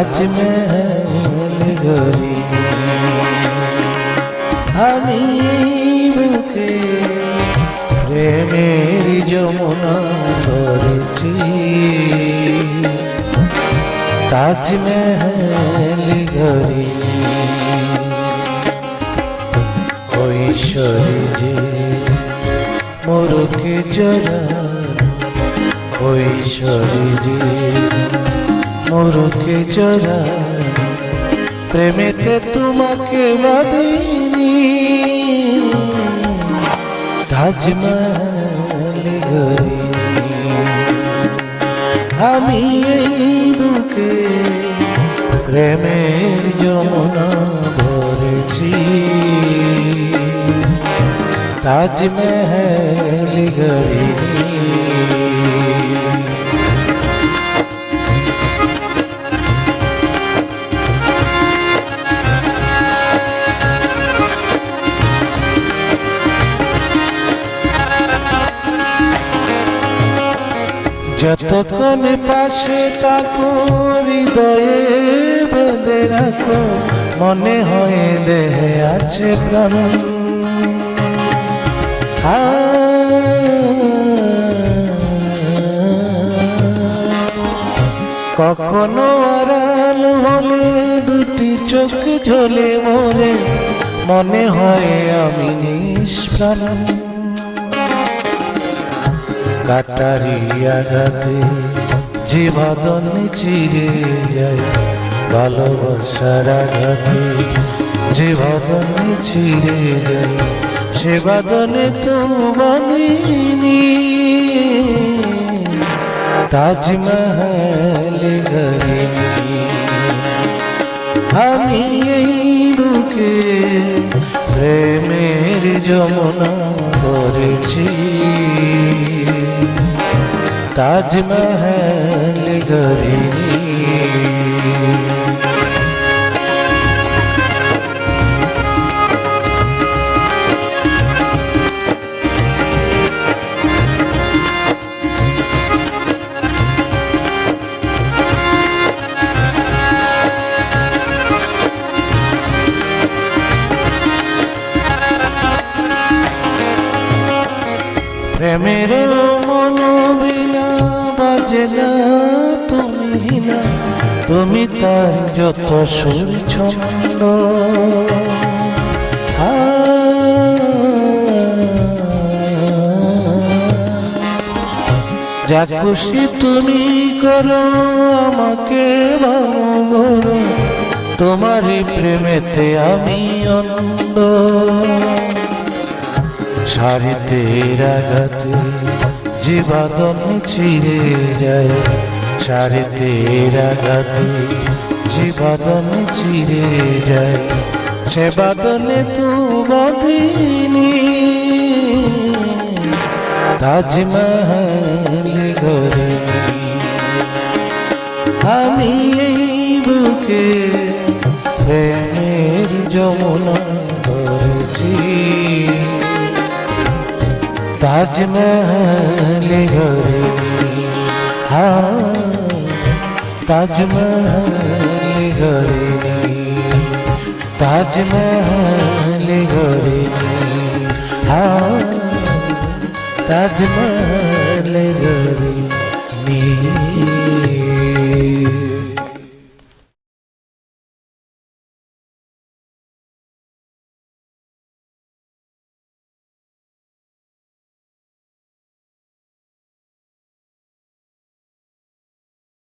তাজমহল গড়ি আমি বুকে প্রেমের যমুনা ধরেছি তাজমহল গড়ি ঐশ্বরী যে মোরকে জড়ানো ঐশ্বরী যে মোরকে জড়ানো প্রেমেতে তোমাকে বাঁধিনি তাজমহল গড়ি আমি এই বুকে প্রেমের যমুনা ধরেছি তাজমহল গড়ি যতক্ষণ পাশে থাকো হৃদয়ে বেঁধে রাখো মনে হয় দেহে আছে প্রাণ কখনো আড়াল হলে দুটি চোখ ঝলে মরে মনে হয় আমি নিষ্প্রাণ কাটারি আঘাতে যে বাঁধনে চিরে যায় ভালোবাসার আঘাতে যে বাঁধনে চিরে যায় সে বাঁধনে তো বাঁধিনি তাজমহল গড়ি আমি এই বুকে প্রেমের যমুনা ধরেছি তাজমহল গড়ি প্রেমের মনোবিনা বাজে না তুমি না তুমি তার যত সুর ছন্দ যা খুশি তুমি করো আমাকে ভালো তোমারই প্রেমেতে আমি অন্ধ সারিতে আঘাতে যে বাঁধনে চিরে যায় সারিতে আঘাতে যে বাঁধনে চিরে যায় সে বাঁধনে তো বাঁধিনি তাজমহল গড়ি আমি এই বুকে প্রেমের যমুনা ধরেছি তাজমহল গড়ি তাজমহল গড়ি তাজমহল গড়ি তাজমহল